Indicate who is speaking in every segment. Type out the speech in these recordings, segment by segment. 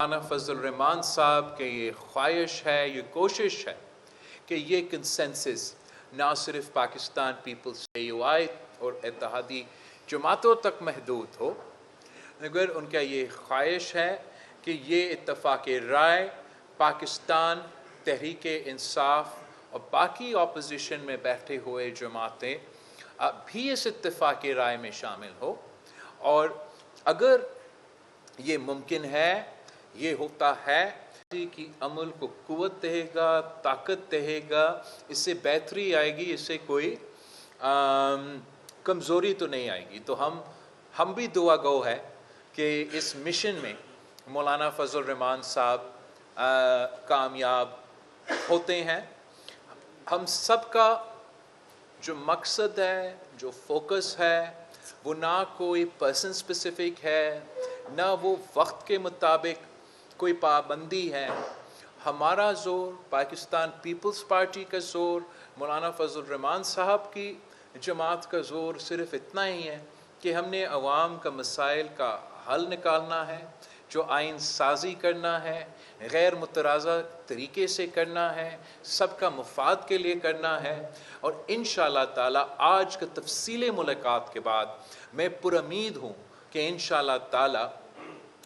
Speaker 1: मौलाना फजल रहमान साहब की ये ख्वाहिश है, ये कोशिश है कि ये कंसेंसस ना सिर्फ पाकिस्तान पीपल्स AUI और इत्तेहादी जमातों तक महदूद हो, मगर उनका ये ख्वाहिश है कि ये इत्तफाक़ राय पाकिस्तान तहरीक इंसाफ और बाकी अपोजिशन में बैठे हुए जमातें भी इस इत्तफाक़ राय में शामिल हो। और अगर ये मुमकिन है, ये होता है कि अमल को क़ुव्वत देगा, ताकत देगा, इससे बेहतरी आएगी, इससे कोई कमज़ोरी तो नहीं आएगी। तो हम भी दुआ गो है कि इस मिशन में मौलाना फजल रहमान साहब कामयाब होते हैं। हम सब का जो मकसद है, जो फोकस है, वो ना कोई पर्सन स्पेसिफिक है, ना वो वक्त के मुताबिक कोई पाबंदी है। हमारा ज़ोर, पाकिस्तान पीपल्स पार्टी का ज़ोर, मौलाना फजल रहमान साहब की जमात का ज़ोर सिर्फ़ इतना ही है कि हमने अवाम का मसाइल का हल निकालना है, जो आइन साज़ी करना है, गैर मुतराज़ा तरीके से करना है, सबका मुफाद के लिए करना है। और इंशाअल्लाह ताला आज का तफसीली मुलाकात के बाद मैं पुरुमीद हूँ कि इंशाअल्लाह ताला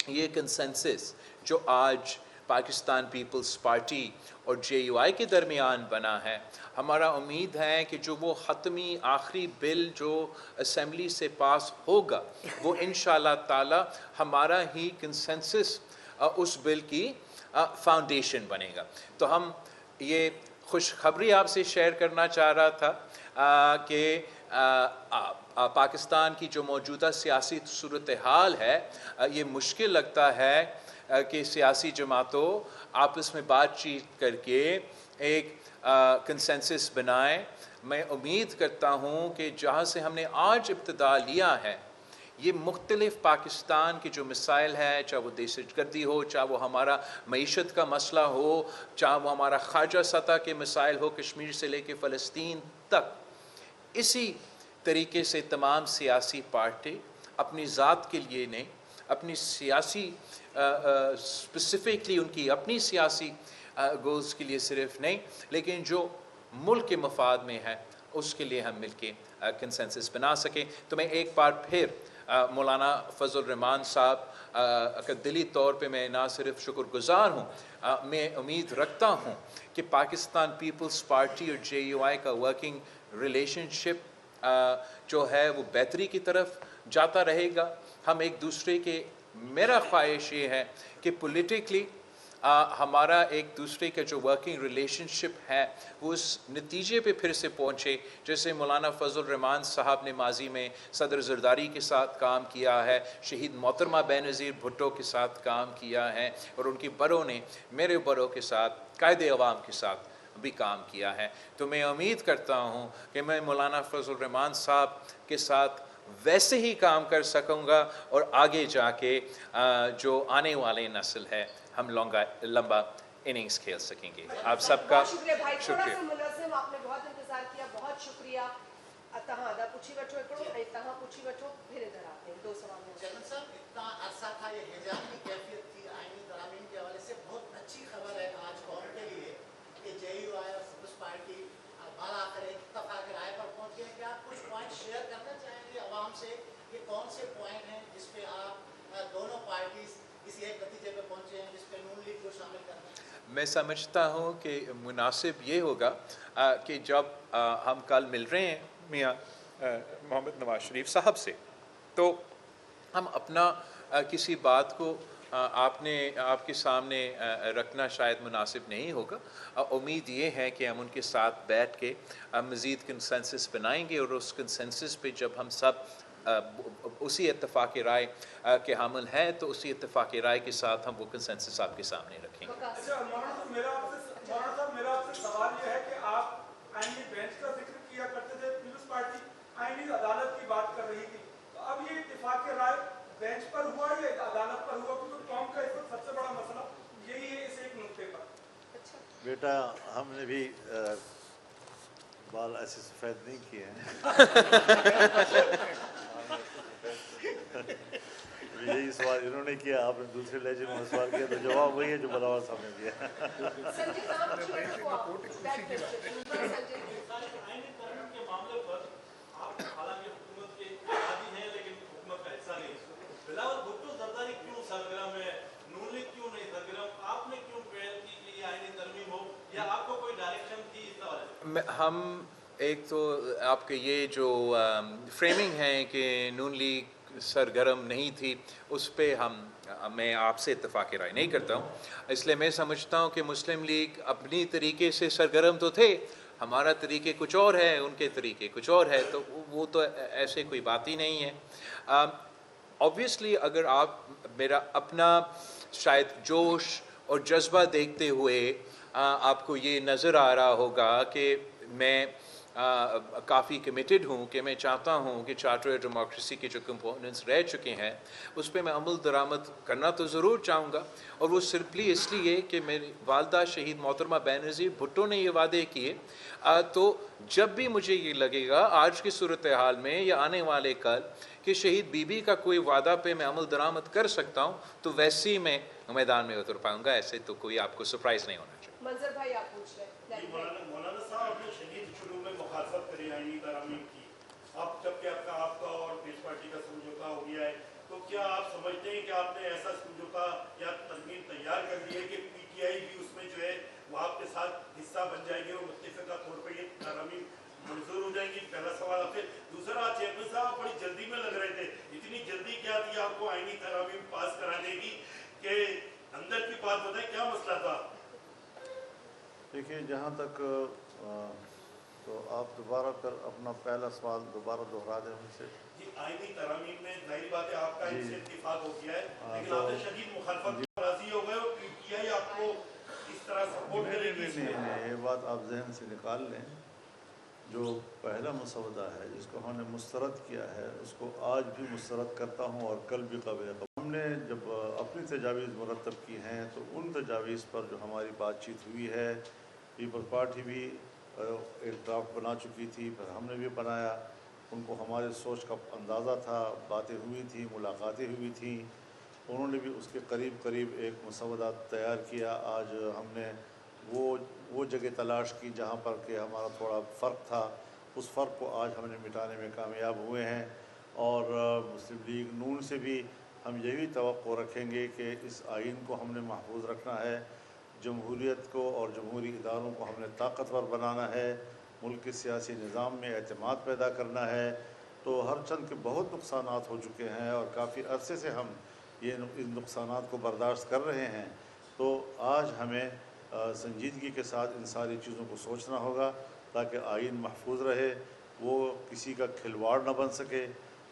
Speaker 1: ये कंसेंसस जो आज पाकिस्तान पीपल्स पार्टी और JUI के दरमियान बना है, हमारा उम्मीद है कि जो वो ख़त्मी आखिरी बिल जो असम्बली से पास होगा, वो इंशाअल्लाह ताला हमारा ही कंसेंसस उस बिल की फाउंडेशन बनेगा। तो हम ये खुशखबरी आपसे शेयर करना चाह रहा था कि पाकिस्तान की जो मौजूदा सियासी सूरत हाल है, ये मुश्किल लगता है कि सियासी जमातों आपस में बातचीत करके एक कंसेंसस बनाएं। मैं उम्मीद करता हूँ कि जहाँ से हमने आज इब्तिदा लिया है, ये मुख्तलिफ़ पाकिस्तान के जो मसाइल हैं, चाहे वो दहशतगर्दी हो, चाहे वो हमारा मईशत का मसला हो, चाहे वो हमारा ख़ारजा सतह के मसाइल हो, कश्मीर से लेके फ़लस्तीन तक, इसी तरीके से तमाम सियासी पार्टी अपनी ज़ात के लिए नहीं, अपनी सियासी स्पेसिफ़िकली उनकी अपनी सियासी गोल्स के लिए सिर्फ नहीं, लेकिन जो मुल्क के मफाद में है उसके लिए हम मिलके कंसेंसस बना सकें। तो मैं एक बार फिर मौलाना फजल रहमान साहब का दिली तौर पे मैं ना सिर्फ शुक्रगुज़ार हूँ, मैं उम्मीद रखता हूँ कि पाकिस्तान पीपल्स पार्टी और JUI का वर्किंग रिलेशनशिप जो है वो बेहतरी की तरफ जाता रहेगा। हम एक दूसरे के, मेरा ख्वाहिश ये है कि पॉलिटिकली हमारा एक दूसरे का जो वर्किंग रिलेशनशिप है वो उस नतीजे पे फिर से पहुँचे जैसे मौलाना फजल रहमान साहब ने माजी में सदर ज़रदारी के साथ काम किया है, शहीद मोहतरमा बेनज़ीर भुट्टो के साथ काम किया है, और उनकी बड़ों ने मेरे बड़ों के साथ, कायदे अवाम के साथ भी काम किया है। तो मैं उम्मीद करता हूँ कि मैं मौलाना फजल रहमान साहब के साथ वैसे ही काम कर सकूँगा और आगे जाके जो आने वाले नस्ल है हम लंबा इनिंग्स खेल सकेंगे। आप सबका शुक्रिया।
Speaker 2: आपने बहुत इंतजार किया, बहुत शुक्रिया। तहां आधा पूछी बैठो, तहां पूछी बैठो, फिर इधर आते हैं। 2 सवाल हैं।
Speaker 3: चरण साहब, इतना अरसा था ये हिजाब की कैफियत थी, आईनी तरामीम के हवाले से बहुत अच्छी खबर है आज कौम के लिए कि JUI और पीपल्स पार्टी बालाखिर एक इत्तेफाक राय पर पहुंच गए। क्या आप कुछ पॉइंट शेयर करना चाहेंगे अवाम से कि कौन से पॉइंट हैं जिस पे आप दोनों पार्टीज किसी एक नतीजे पे पहुंचे हैं जिस पे नून लीग को शामिल करना है?
Speaker 1: मैं समझता हूँ कि मुनासिब ये होगा कि जब हम कल मिल रहे हैं मियाँ मोहम्मद नवाज शरीफ साहब से, तो हम अपना किसी बात को आपके सामने रखना शायद मुनासिब नहीं होगा। उम्मीद ये है कि हम उनके साथ बैठ के मज़ीद कंसेंसस बनाएंगे और उस कंसेंसस पे जब हम सब उसी इत्तेफाक राय के हामिल हैं तो उसी इत्तेफाक राय के साथ हम वो कंसेंसस आपके सामने रखेंगे।
Speaker 4: अच्छा मेरा आपसे सवाल ये है कि आप आईनी बेंच का जिक्र किया करते थे, पीपल्स पार्टी आईनी अदालत की बात कर रही थी, तो अब ये इत्तेफाक राय बेंच पर हुआ या अदालत पर हुआ? क्योंकि कौम का इस वक्त सबसे बड़ा मसला यही है इस एक नुक्ते पर।
Speaker 5: बेटा हमने भी बाल ऐसे सफ़ेद नहीं किए हैं। यही सवाल इन्होंने किया, आपने दूसरे लहजे में सवाल किया, तो जवाब वही है जो बलावल साहब ने दिया।
Speaker 2: संजय कहाँ पूछिए बच्चों को आप that question. संजय
Speaker 6: आईनी तरमीम के मामले पर आप हालांकि हुकूमत के आदी हैं लेकिन हुकूमत का हिस्सा नहीं। बिलावल भुट्टो जरदारी क्यों सरगर्म है, नून लीग क्यों नहीं सरगर्म, आपने क्यों पहल की कि ये आईनी तरमीम हो, या आपको कोई डायरेक्शन थी इस हवाले से?
Speaker 1: हम एक तो आपके ये जो फ्रेमिंग है कि नून लीग सरगर्म नहीं थी, उस पे मैं आपसे इत्तेफाक राय नहीं करता हूँ। इसलिए मैं समझता हूँ कि मुस्लिम लीग अपनी तरीके से सरगर्म तो थे, हमारा तरीके कुछ और है, उनके तरीके कुछ और है, तो वो तो ऐसे कोई बात ही नहीं है। ऑब्वियसली अगर आप मेरा अपना शायद जोश और जज्बा देखते हुए आपको ये नज़र आ रहा होगा कि मैं काफ़ी कमिटेड हूँ, कि मैं चाहता हूँ कि चार्टर डेमोक्रेसी के जो कंपोनेंट्स रह चुके हैं उस पर मैं अमल दरामद करना तो ज़रूर चाहूँगा, और वो सिर्फली इसलिए कि मेरी वालदा शहीद मोहतरमा बेनज़ीर भुट्टो ने ये वादे किए। तो जब भी मुझे ये लगेगा आज की सूरत हाल में या आने वाले कल कि शहीद बीबी का कोई वादा पे मैं अमल दरामद कर सकता हूँ, तो वैसे ही मैं मैदान में उतर पाऊँगा। ऐसे तो कोई आपको सरप्राइज़ नहीं होना चाहिए।
Speaker 2: मंजर भाई आप पूछ रहे हैं।
Speaker 6: मौलाना साहब अपने शदीद शुरू में मुखालफत करी आईनी तरमीम की, अब जबकि आपका और पीस पार्टी का समझौता हो गया है, तो क्या आप समझते हैं कि आपने ऐसा समझौता या तरमीम तैयार कर दी है कि पीटीआई भी उसमें जो है वो आपके साथ हिस्सा बन जाएगी और मुत्तफिका तौर पर ये तरमीम मंजूर हो जाएंगी? पहला सवाल आपसे। दूसरा, चेयरमैन साहब बड़ी जल्दी में लग रहे थे, इतनी जल्दी क्या थी आपको आईनी तरमीम पास कराने की, कि अंदर की बात बताएं क्या मसला था?
Speaker 5: देखिए, जहाँ तक तो आप दोबारा फिर अपना पहला सवाल दोबारा दोहरा दें मुझसे।
Speaker 6: जी, आईनी तरमीम में जाहिर बात है आपका इससे इत्तेफाक हो गया है, लेकिन
Speaker 5: तो
Speaker 6: आपने शदीद मुखालफत में राजी हो गए और पीटीआई आपको इस तरह सपोर्ट करेगी।
Speaker 5: नहीं, ये बात आप जहन से निकाल लें। जो पहला मसवदा है जिसको हमने मुस्तरद किया है उसको आज भी मुस्तरद करता हूँ और कल भी काबिल कबूल। हमने जब अपनी तजावीज़ मुरतब की हैं तो उन तजावीज़ पर जो हमारी बातचीत हुई है, पीपल्स पार्टी भी एक ड्राफ्ट बना चुकी थी, फिर हमने भी बनाया, उनको हमारे सोच का अंदाज़ा था, बातें हुई थी, मुलाकातें हुई थी, उन्होंने भी उसके करीब करीब एक मसवदा तैयार किया। आज हमने वो जगह तलाश की जहाँ पर कि हमारा थोड़ा फ़र्क था, उस फ़र्क को आज हमने मिटाने में कामयाब हुए हैं। और मुस्लिम लीग नून से भी हम यही तवक्को रखेंगे कि इस आइन को हमने महफूज रखना है, जमहूरियत को और जमहूरी इदारों को हमने ताकतवर बनाना है, मुल्क के सियासी निज़ाम में एतमाद पैदा करना है। तो हर चंद के बहुत नुकसानात हो चुके हैं और काफ़ी अरसे से हम इन नुकसानात को बर्दाश्त कर रहे हैं। तो आज हमें संजीदगी के साथ इन सारी चीज़ों को सोचना होगा ताकि आइन महफूज रहे, वो किसी का खिलवाड़ न बन सके।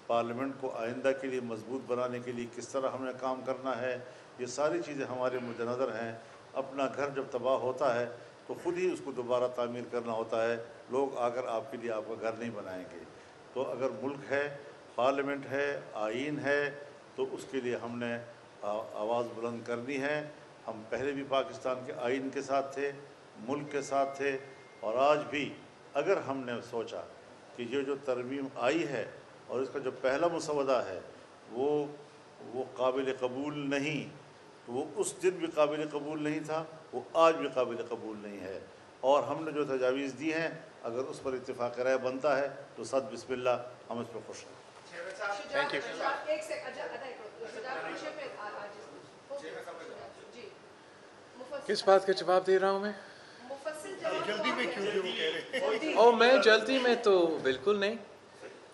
Speaker 5: पार्लियामेंट को आइंदा के लिए मजबूत बनाने के लिए किस तरह हमें काम करना है, ये सारी चीज़ें हमारे मद्देनज़र हैं। अपना घर जब तबाह होता है तो ख़ुद ही उसको दोबारा तामीर करना होता है, लोग आकर आपके लिए आपका घर नहीं बनाएंगे। तो अगर मुल्क है, पार्लियामेंट है, आइन है, तो उसके लिए हमने आवाज़ बुलंद करनी है। हम पहले भी पाकिस्तान के आइन के साथ थे, मुल्क के साथ थे, और आज भी अगर हमने सोचा कि ये जो तरमीम आई है और इसका जो पहला मसवदा है वो काबिल कबूल नहीं, तो वो उस दिन भी काबिल कबूल नहीं था, वो आज भी काबिल कबूल नहीं है। और हमने जो तजावीज़ दी हैं अगर उस पर इत्तेफाक राय बनता है तो सद बिस्मिल्लाह, हम इस पर खुश हैं।
Speaker 1: Thank you.
Speaker 2: एक
Speaker 1: किस बात का जवाब दे रहा हूँ मैं?
Speaker 2: जल्दी में क्यों?
Speaker 1: ओ, मैं जल्दी में तो बिल्कुल नहीं।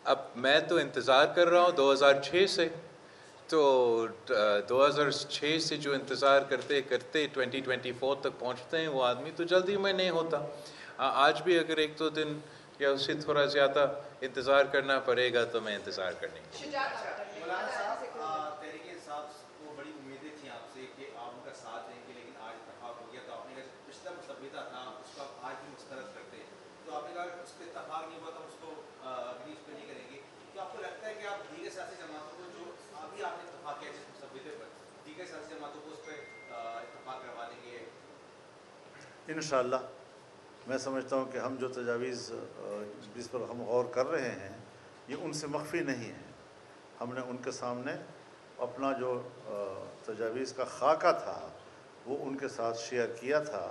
Speaker 1: अब मैं तो इंतज़ार कर रहा हूँ 2006 से, तो 2006 से जो इंतज़ार करते करते 2024 तक पहुँचते हैं वो आदमी तो जल्दी में नहीं होता। आज भी अगर एक दो दिन या उससे थोड़ा ज़्यादा इंतज़ार करना पड़ेगा तो मैं इंतज़ार करने
Speaker 7: तहरीके इंसाफ को बड़ी उम्मीदें थी आपसे कि आप उनका साथ देंगे, लेकिन आज इत्तेफाक हो गया। तो आपने कहा पिछला मुसव्विदा था उसको आप आज भी मुस्तरद करते हैं, तो आपने कहा उस पर इत्तेफाक नहीं हुआ तो उसको रिलीज पे नहीं करेंगे। तो आपको लगता है कि आप दीगर सियासी जमातों को जो अभी आपने इत्तेफाक किया जिस मुसव्विदे पर, दीगर सियासी जमातों को उस पर इत्तेफाक करवा देंगे?
Speaker 5: इंशाअल्लाह मैं समझता हूँ कि हम जो तजावीज़ जिस पर हम गौर कर रहे हैं ये उनसे मख्फी नहीं है। हमने उनके सामने अपना जो तजावीज़ का खाका था वो उनके साथ शेयर किया था,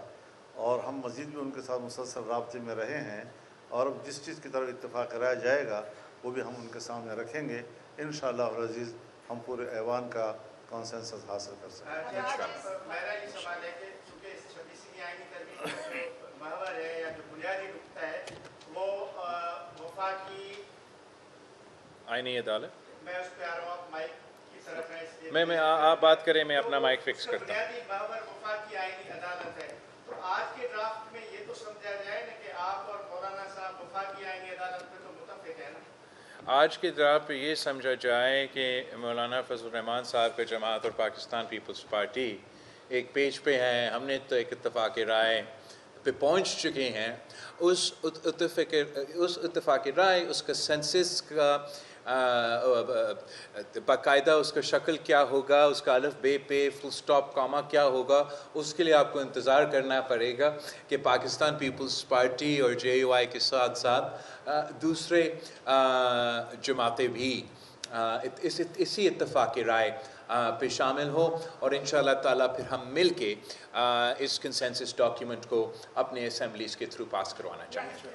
Speaker 5: और हम मज़ीद भी उनके साथ मुसलसल राब्ते में रहे हैं, और अब जिस चीज़ की तरफ इत्तेफाक कराया जाएगा वो भी हम उनके सामने रखेंगे। इंशाअल्लाह अज़ीज़ हम पूरे ऐवान का कंसेंसस हासिल कर सकेंगे।
Speaker 3: मेरा ये सवाल है कि चूँकि इस 26वीं आईनी तरमीम का जो महवर है या जो बुनियादी नुक्ता है वो वफाकी
Speaker 1: आईनी अदालत,
Speaker 3: मैं उस पर आ रहा हूँ, आप माइक की तरफ है इसलिए
Speaker 1: आप बात करें, मैं अपना माइक फिक्स करता हूँ।
Speaker 3: बुनियादी महवर वफाकी आईनी अदालत है, तो आज के ड्राफ्ट में ये तो समझा जाए ना कि आप और मौलाना साहब वफाकी आईनी अदालत पे तो मुतफिक है ना।
Speaker 1: आज के ड्राफ्ट पे ये समझा जाए कि मौलाना फजल रहमान साहब का जमात और पाकिस्तान पीपल्स पार्टी एक पेज पे हैं, हमने तो एक इत्तेफाक राय पे पहुंच चुके हैं। उस इत्तेफाक राय, उसका सेंसस का बाकायदा उसका शक्ल क्या होगा, उसका अलिफ बे पे फुल स्टॉप कॉमा क्या होगा, उसके लिए आपको इंतज़ार करना पड़ेगा कि पाकिस्तान पीपल्स पार्टी और JUI के साथ साथ दूसरे जमातें भी इसी इत्तेफाक राय पे शामिल हो, और इंशाअल्लाह ताला फिर हम मिल के इस कंसेंसस डॉक्यूमेंट को अपने असम्बलीज़ के थ्रू पास करवाना चाहेंगे।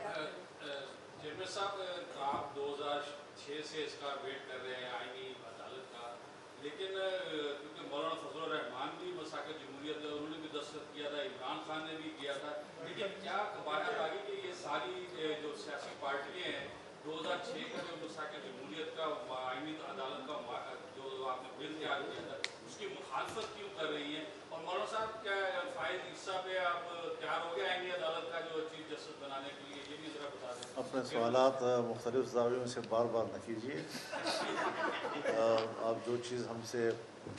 Speaker 8: चेयरमैन साहब, आप 2006 से इसका वेट कर रहे हैं आईनी अदालत का, लेकिन क्योंकि मौलाना फजल रहमान भी मसाक़त जमहूरियत है, उन्होंने भी दस्तखत किया था, इमरान खान ने भी किया था, लेकिन क्या बात आ गई कि ये सारी जो सियासी पार्टियाँ हैं 2006 का जो मसाक़त जमहूरियत का आईनी अदालत का जो आपने बिल तैयार किया था उसकी मुखालफत क्यों कर रही हैं? और मौलाना साहब, क्या फाइज हिस्सा पे आप तैयार हो गए आईनी अदालत का जो चीफ जस्टिस बनाने के लिए, ये भी ज़रा बता दें।
Speaker 5: अपने सवालात मुख्तलिफ ज़ावियों से बार बार न कीजिए। आप जो चीज़ हमसे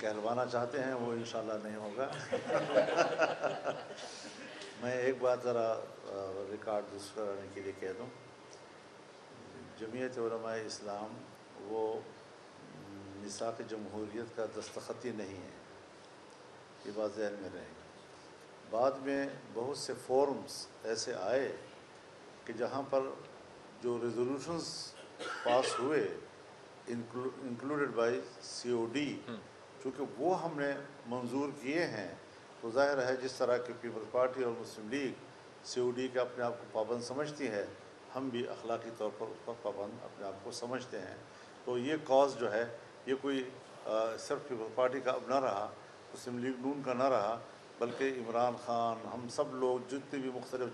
Speaker 5: कहलवाना चाहते हैं वो इंशाअल्लाह नहीं होगा। मैं एक बात ज़रा रिकॉर्ड दुरुस्त कराने के लिए कह दूँ, जमीयत उलमा इस्लाम वो मिसाक़ जमहूरियत का दस्तखती नहीं है, ये बात ज़हन में रहेगा। बाद में बहुत से फोरम्स ऐसे आए कि जहाँ पर जो रेजोल्यूशंस पास हुए इंक्लूडेड बाय COD, चूँकि वो हमने मंजूर किए हैं, तो ज़ाहिर है जिस तरह की पीपल्स पार्टी और मुस्लिम लीग COD के अपने आप को पाबंद समझती है, हम भी अखलाकी तौर पर उस पर पाबंद अपने आप को समझते हैं। तो ये कॉज जो है ये कोई सिर्फ पीपल्स पार्टी का अब ना रहा, मुस्लिम लीग नून का ना रहा, बल्कि इमरान खान, हम सब लोग जितने भी मुख्तलिफ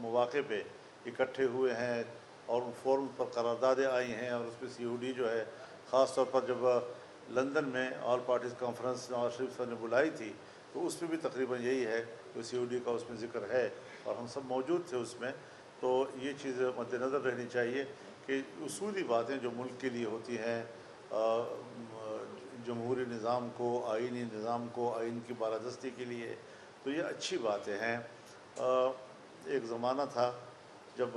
Speaker 5: मौक़े पे इकट्ठे हुए हैं और उन फोरम पर करारदादें आई हैं, और उसमें COD जो है ख़ास तौर पर जब लंदन में all parties conference Nawaz Sharif साहब ने बुलाई थी तो उसमें भी तकरीबन यही है कि COD का उसमें ज़िक्र है और हम सब मौजूद थे उसमें। तो ये चीज़ मद्देनज़र रहनी चाहिए कि उसूली बातें जो मुल्क के लिए होती हैं, जमहूरी निज़ाम को, आइनी निज़ाम को, आइन की बालादस्ती के लिए, तो ये अच्छी बातें हैं। एक ज़माना था जब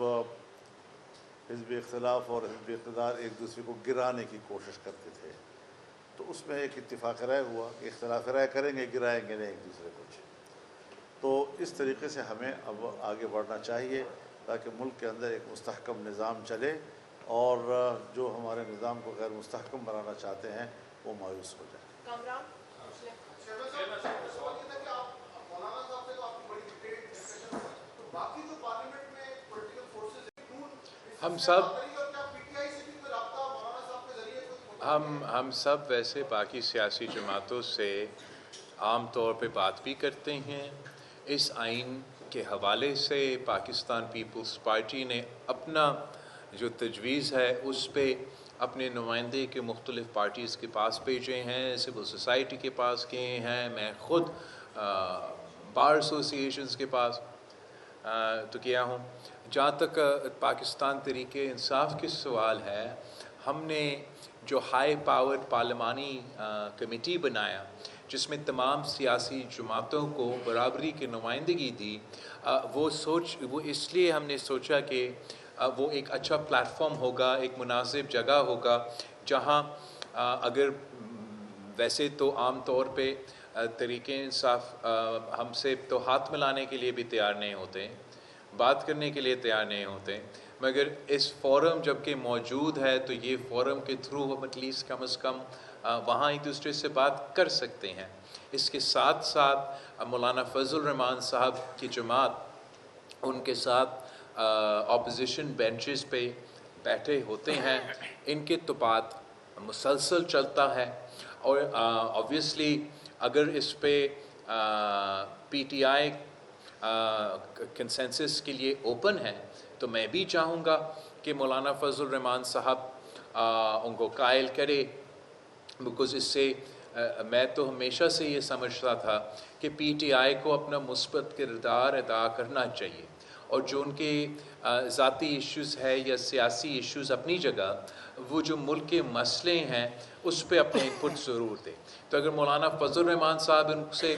Speaker 5: हिज़्ब इख्तिलाफ और हिज़्ब इक़्तिदार एक दूसरे को गिराने की कोशिश करते थे, तो उसमें एक इत्तिफाक़ राय हुआ कि इख्तिलाफ़ राय करेंगे, गिराएंगे नहीं एक दूसरे को। तो इस तरीके से हमें अब आगे बढ़ना चाहिए ताकि मुल्क के अंदर एक मुस्तहकम निज़ाम चले, और जो हमारे निज़ाम को गैर मुस्तहकम बनाना चाहते हैं वो मायूस हो जाए। हम सब वैसे बाकी सियासी जमातों से आम तौर पे बात भी करते हैं। इस आइन के हवाले से पाकिस्तान पीपल्स पार्टी ने अपना जो तजवीज़ है उस पे अपने नुमाइंदे के मुख्तलिफ़ पार्टीज़ के पास भेजे हैं, सिविल सोसाइटी के पास किए हैं, मैं ख़ुद बार एसोसिएशंस के पास तो किया हूँ। जहाँ तक पाकिस्तान तरीके इंसाफ के सवाल है, हमने जो हाई पावर्ड पार्लिमानी कमेटी बनाया जिसमें तमाम सियासी जमातों को बराबरी की नुमाइंदगी दी, वो इसलिए हमने सोचा कि वो एक अच्छा प्लेटफॉर्म होगा, एक मुनासिब जगह होगा जहाँ अगर वैसे तो आम तौर पे तरीके इंसाफ हमसे तो हाथ मिलाने के लिए भी तैयार नहीं होते, बात करने के लिए तैयार नहीं होते, मगर इस फोरम जबकि मौजूद है तो ये फोरम के थ्रू हम एटलीस्ट कम से कम
Speaker 1: वहाँ एक दूसरे से बात कर सकते हैं। इसके साथ साथ मौलाना फजल रहमान साहब की जमात उनके साथ ऑपोजिशन बेंचेस पे बैठे होते हैं, इनके तो बात मुसलसल चलता है। और ऑब्वियसली अगर इस पे पीटीआई कंसेंसस के लिए ओपन है तो मैं भी चाहूँगा कि मौलाना फजल रहमान साहब उनको कायल करे, बिकॉज़ इससे मैं तो हमेशा से ये समझता था कि पीटीआई को अपना मुस्बत किरदार अदा करना चाहिए, और जो उनके ज़ाती इश्यूज़ है या सियासी इश्यूज़ अपनी जगह, वो जो मुल्क के मसले हैं उस पर अपने इनपुट ज़रूर दें। तो अगर मौलाना फजल रहमान साहब उनसे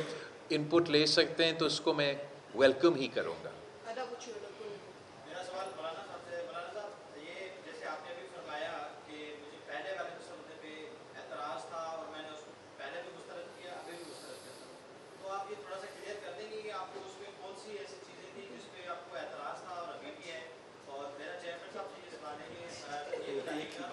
Speaker 1: इनपुट ले सकते हैं तो उसको मैं वेलकम ही करूँगा।
Speaker 7: मेरा सवाल मौलाना साहब से, मौलाना साहब ये जैसे आपने अभी फरमाया कि मुझे पहले वाले मसले पे एतराज़ था और मैंने उसको पहले भी मुस्तरद किया, अभी भी मुस्तरद करता हूँ, तो आप ये थोड़ा सा क्लियर कर देंगे कि आपको उसमें कौन सी ऐसी चीज़ें थी जिस पे आपको एतराज़ था और अभी भी है? और मेरा चेयरमैन साहब से ये सवाल है कि ये बताइएगा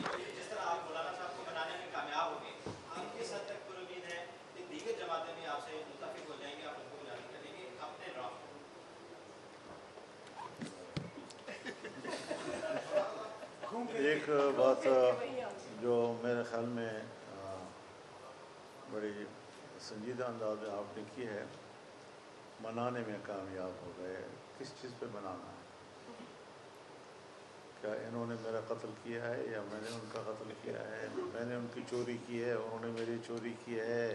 Speaker 7: कि जिस तरह आप मौलाना साहब को बनाने में कामयाब हो गए, आप किस हद तक पूरी उम्मीद है कि दीगर जमातें भी आपसे मुत्तफिक हो जाएंगे, आप उनको गुजारिश करेंगे अपने ड्राफ्ट?
Speaker 5: एक बात जो मेरे ख्याल में बड़ी संजीदा अंदाज में आपने की है, मनाने में कामयाब हो गए। किस चीज़ पे मनाना है? क्या इन्होंने मेरा कत्ल किया है या मैंने उनका कत्ल किया है? मैंने उनकी चोरी की है, उन्होंने मेरी चोरी की है?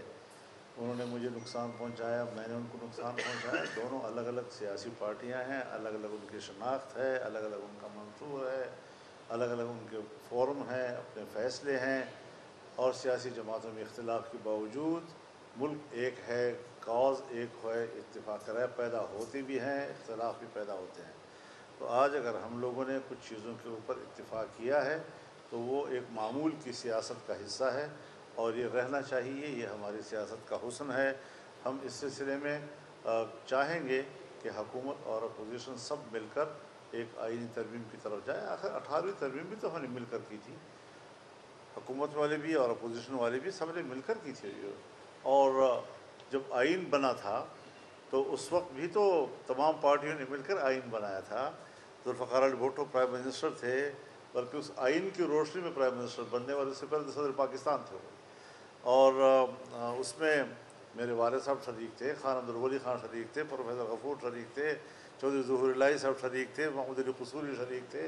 Speaker 5: उन्होंने मुझे नुकसान पहुंचाया, मैंने उनको नुकसान पहुंचाया? दोनों अलग अलग सियासी पार्टियां हैं, अलग अलग उनकी शनाख्त है, अलग अलग उनका मंसूर है, अलग अलग उनके फोरम हैं, अपने फ़ैसले हैं, और सियासी जमातों में इख्तिलाफ के बावजूद मुल्क एक है, कॉज एक है, इत्तेफाक राय पैदा होती भी हैं, इख्तिलाफ भी पैदा होते हैं। तो आज अगर हम लोगों ने कुछ चीज़ों के ऊपर इत्तेफाक किया है तो वो एक मामूल की सियासत का हिस्सा है और ये रहना चाहिए, ये हमारी सियासत का हुस्न है। हम इस सिलसिले में चाहेंगे कि हुकूमत और अपोजिशन सब मिलकर एक आईनी तरमीम की तरफ जाए। आखिर 18वीं तरमीम भी तो हमने मिलकर की थी, हुकूमत वाले भी और अपोजिशन वाले भी, सब ने मिलकर की थी। और जब आइन बना था तो उस वक्त भी तो तमाम पार्टियों ने मिलकर आइन बनाया था। जुल्फ़िकार अली भुट्टो प्राइम मिनिस्टर थे, बल्कि उस आइन की रोशनी में प्राइम मिनिस्टर बनने वाले उससे पहले सदर पाकिस्तान थे। और उसमें मेरे वाले साहब शरीक थे, खान अब्दुल वली खान शरीक थे, प्रोफेसर गफूर शरीक थे, चौधरी ज़ुहूर इलाही साहब शरीक थे, महमूद अली कसूरी शरीक थे,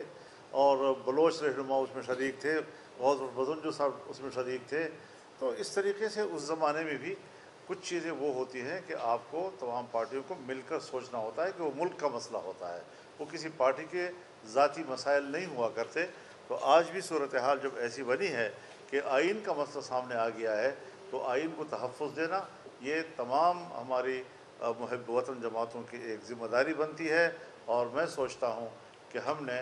Speaker 5: और बलोच रहनुमा उसमें शरीक थे, गौस बजंजो साहब उसमें शरीक थे। तो इस तरीके से उस ज़माने में भी कुछ चीज़ें वो होती हैं कि आपको तमाम पार्टियों को मिलकर सोचना होता है कि वो मुल्क का मसला होता है, वो किसी पार्टी के ज़ाती मसाइल नहीं हुआ करते। तो आज भी सूरत हाल जब ऐसी बनी है कि आइन का मसला सामने आ गया है तो आइन को तहफ़्फ़ुज़ देना ये तमाम हमारी मुहिब वतन जमातों की एक ज़िम्मेदारी बनती है। और मैं सोचता हूँ कि हमने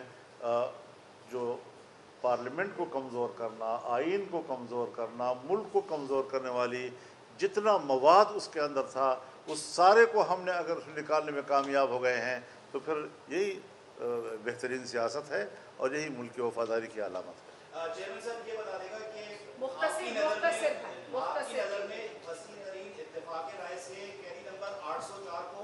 Speaker 5: जो पार्लियामेंट को कमज़ोर करना, आइन को कमज़ोर करना, मुल्क को कमज़ोर करने वाली जितना मवाद उसके अंदर था, उस सारे को हमने अगर निकालने में कामयाब हो गए हैं तो फिर यही बेहतरीन सियासत है और यही मुल्क की वफादारी की अलामत है।
Speaker 7: चेयरमैन साहब ये बता देगा कि
Speaker 2: मुख्तसर
Speaker 7: नज़र में वसीअ तरीन इत्तेफाक राय से कैदी नंबर 804 को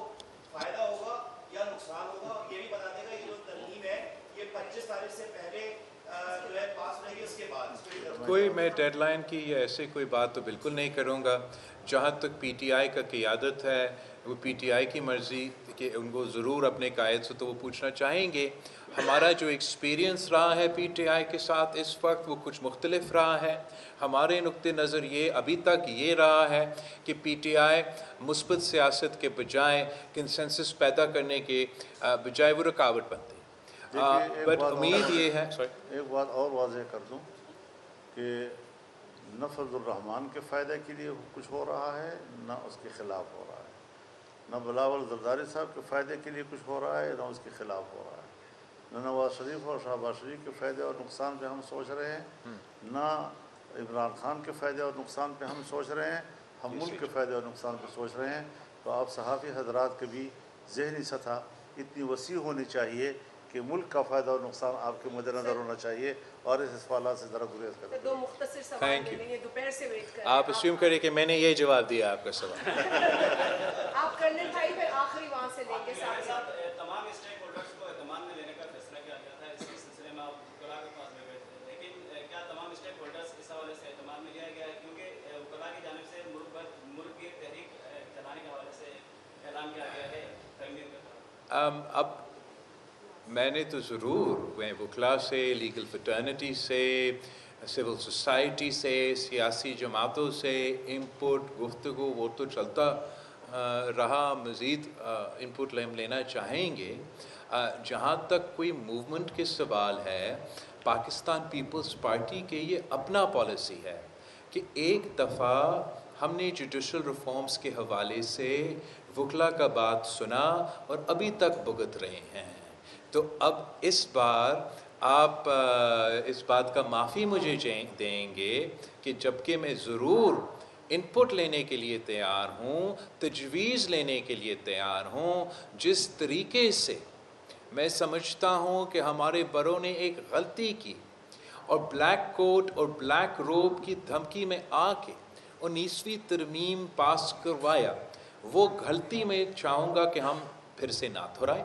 Speaker 7: फ़ायदा होगा या नुकसान होगा? ये भी बता देगा ये जो तरमीम है ये 25 तारीख से पहले जो है पास रहेगी, उसके बाद
Speaker 1: कोई मैं डेडलाइन की या ऐसे कोई बात तो बिल्कुल नहीं करूँगा। जहाँ तक पीटीआई का क़ियादत है, वो पीटीआई की मर्ज़ी कि उनको ज़रूर अपने कायद से तो वो पूछना चाहेंगे। हमारा जो एक्सपीरियंस रहा है पीटीआई के साथ इस वक्त वो कुछ मुख्तलिफ रहा है। हमारे नुक्ते नज़र ये अभी तक ये रहा है कि पीटीआई मुस्बत सियासत के बजाय कंसेंसस पैदा करने के बजाय वो रुकावट बनती है। बट उम्मीद ये है,
Speaker 5: एक बात और वाज़ेह कर दूँ कि न फजल रहमान के फ़ायदे के लिए कुछ हो रहा है, न उसके ख़िलाफ़ हो रहा है, न बिलावल ज़रदारी साहब के फ़ायदे के लिए कुछ हो रहा है, न उसके ख़िलाफ़ हो रहा है, न नवाज़ शरीफ और शहबाज शरीफ के फ़ायदे और नुकसान पे हम सोच रहे हैं, न इमरान खान के फ़ायदे और नुकसान पे हम सोच रहे हैं, हम मुल्क के फ़ायदे और नुकसान पे सोच रहे हैं। तो आप सहाफ़ी हज़रात के भी ज़हनी सतह इतनी वसी होनी चाहिए कि मुल्क का फ़ायदा और नुकसान आपके मद्देनज़र होना चाहिए और इस सवाल से ज़रा गुरेज
Speaker 2: तो
Speaker 5: करें।
Speaker 2: दो मुख्तसर सवाल
Speaker 1: Thank
Speaker 2: ले
Speaker 1: you.
Speaker 2: लेंगे, दोपहर से वेट कर
Speaker 1: आप अस्यूम करिए कि मैंने ये जवाब दिया आपका सवाल।
Speaker 2: आप कर्नल भाई फिर आखिरी वहाँ से लेंगे साहब।
Speaker 9: तमाम स्टेक होल्डर्स को एतमाद में लेने का फैसला किया गया था, इसी सिलसिले में आप वकला के पास में गए थे, लेकिन क्या तमाम स्टेक होल्डर्स इस हवाले से एतमाद में लिया गया है, क्योंकि वकला की जानिब से मुल्क की तहरीक चलाने के हवाले से ऐलान किया गया है तरमीम के खिलाफ।
Speaker 1: अब मैंने तो ज़रूर वकला से, लीगल फ्रेटर्निटी से, सिविल सोसाइटी से, सियासी जमातों से इनपुट गुफ्तगू वो तो चलता रहा, मज़ीद इनपुट लेना चाहेंगे। जहाँ तक कोई मूवमेंट के सवाल है, पाकिस्तान पीपल्स पार्टी के ये अपना पॉलिसी है कि एक दफ़ा हमने जुडिशल रिफॉर्म्स के हवाले से वकला का बात सुना और अभी तक भुगत रहे हैं। तो अब इस बार आप इस बात का माफ़ी मुझे देंगे कि जबकि मैं ज़रूर इनपुट लेने के लिए तैयार हूँ, तजवीज़ लेने के लिए तैयार हूँ, जिस तरीके से मैं समझता हूँ कि हमारे बड़ों ने एक गलती की और ब्लैक कोट और ब्लैक रोब की धमकी में आके 19वीं तरमीम पास करवाया, वो गलती मैं चाहूँगा कि हम फिर से ना दोहराएं।